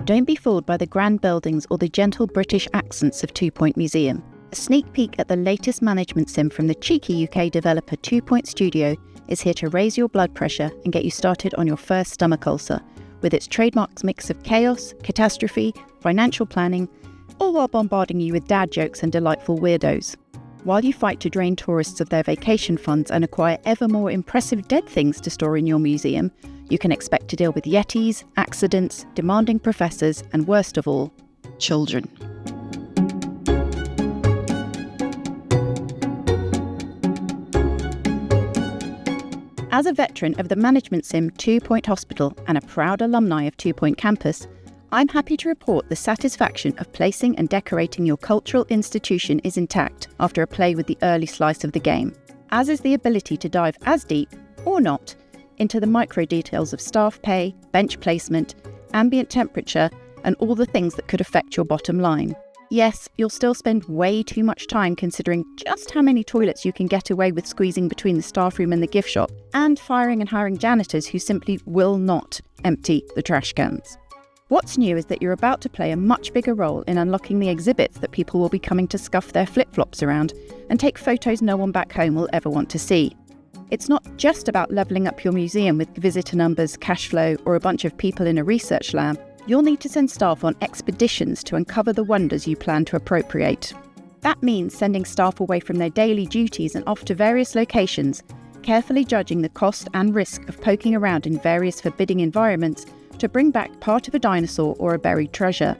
Don't be fooled by the grand buildings or the gentle British accents of 2 Point Museum. A sneak peek at the latest management sim from the cheeky UK developer 2 Point Studio is here to raise your blood pressure and get you started on your first stomach ulcer, with its trademark mix of chaos, catastrophe, financial planning, all while bombarding you with dad jokes and delightful weirdos. While you fight to drain tourists of their vacation funds and acquire ever more impressive dead things to store in your museum, you can expect to deal with yetis, accidents, demanding professors, and worst of all, children. As a veteran of the management sim 2 Point Hospital and a proud alumni of 2 Point Campus, I'm happy to report the satisfaction of placing and decorating your cultural institution is intact after a play with the early slice of the game, as is the ability to dive as deep, or not, into the micro details of staff pay, bench placement, ambient temperature, and all the things that could affect your bottom line. Yes, you'll still spend way too much time considering just how many toilets you can get away with squeezing between the staff room and the gift shop, and firing and hiring janitors who simply will not empty the trash cans. What's new is that you're about to play a much bigger role in unlocking the exhibits that people will be coming to scuff their flip-flops around and take photos no one back home will ever want to see. It's not just about levelling up your museum with visitor numbers, cash flow, or a bunch of people in a research lab. You'll need to send staff on expeditions to uncover the wonders you plan to appropriate. That means sending staff away from their daily duties and off to various locations, carefully judging the cost and risk of poking around in various forbidding environments to bring back part of a dinosaur or a buried treasure.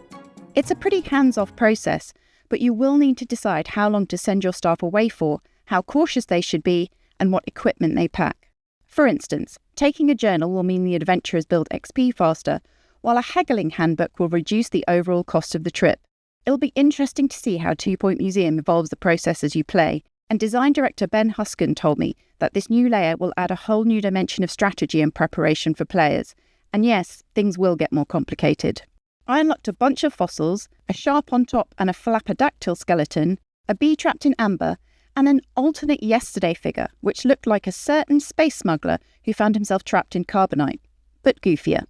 It's a pretty hands-off process, but you will need to decide how long to send your staff away for, how cautious they should be, and what equipment they pack. For instance, taking a journal will mean the adventurers build XP faster, while a haggling handbook will reduce the overall cost of the trip. It'll be interesting to see how 2 Point Museum evolves the process as you play, and design director Ben Huskin told me that this new layer will add a whole new dimension of strategy and preparation for players. And yes, things will get more complicated. I unlocked a bunch of fossils, a sharp on top and a flapodactyl skeleton, a bee trapped in amber, and an alternate yesterday figure, which looked like a certain space smuggler who found himself trapped in carbonite, but goofier.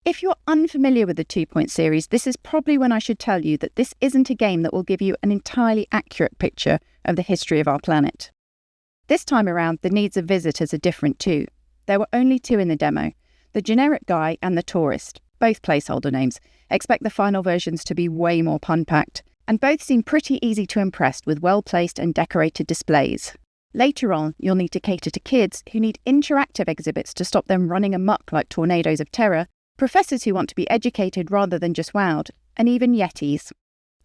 If you're unfamiliar with the 2 Point series, this is probably when I should tell you that this isn't a game that will give you an entirely accurate picture of the history of our planet. This time around, the needs of visitors are different too. There were only 2 in the demo, the generic guy and the tourist, both placeholder names. Expect the final versions to be way more pun-packed, and both seem pretty easy to impress with well-placed and decorated displays. Later on, you'll need to cater to kids who need interactive exhibits to stop them running amok like tornadoes of terror, professors who want to be educated rather than just wowed, and even yetis.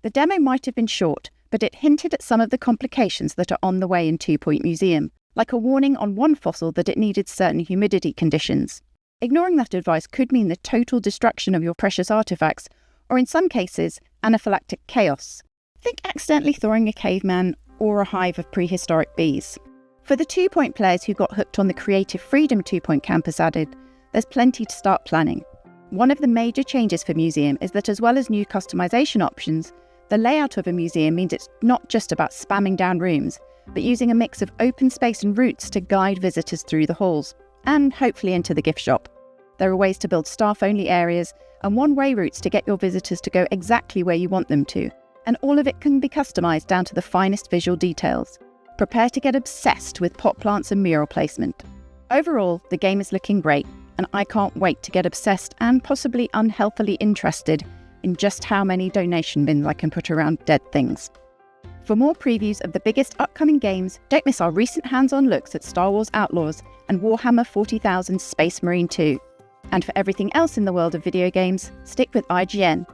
The demo might have been short, but it hinted at some of the complications that are on the way in 2 Point Museum, like a warning on one fossil that it needed certain humidity conditions. Ignoring that advice could mean the total destruction of your precious artifacts, or in some cases, anaphylactic chaos. Think accidentally thawing a caveman or a hive of prehistoric bees. For the 2 Point players who got hooked on the creative freedom 2 Point Campus added, there's plenty to start planning. One of the major changes for Museum is that as well as new customization options, the layout of a museum means it's not just about spamming down rooms, but using a mix of open space and routes to guide visitors through the halls, and hopefully into the gift shop. There are ways to build staff-only areas and one-way routes to get your visitors to go exactly where you want them to, and all of it can be customised down to the finest visual details. Prepare to get obsessed with pot plants and mural placement. Overall, the game is looking great, and I can't wait to get obsessed and possibly unhealthily interested in just how many donation bins I can put around dead things. For more previews of the biggest upcoming games, don't miss our recent hands-on looks at Star Wars Outlaws and Warhammer 40,000 Space Marine 2. And for everything else in the world of video games, stick with IGN.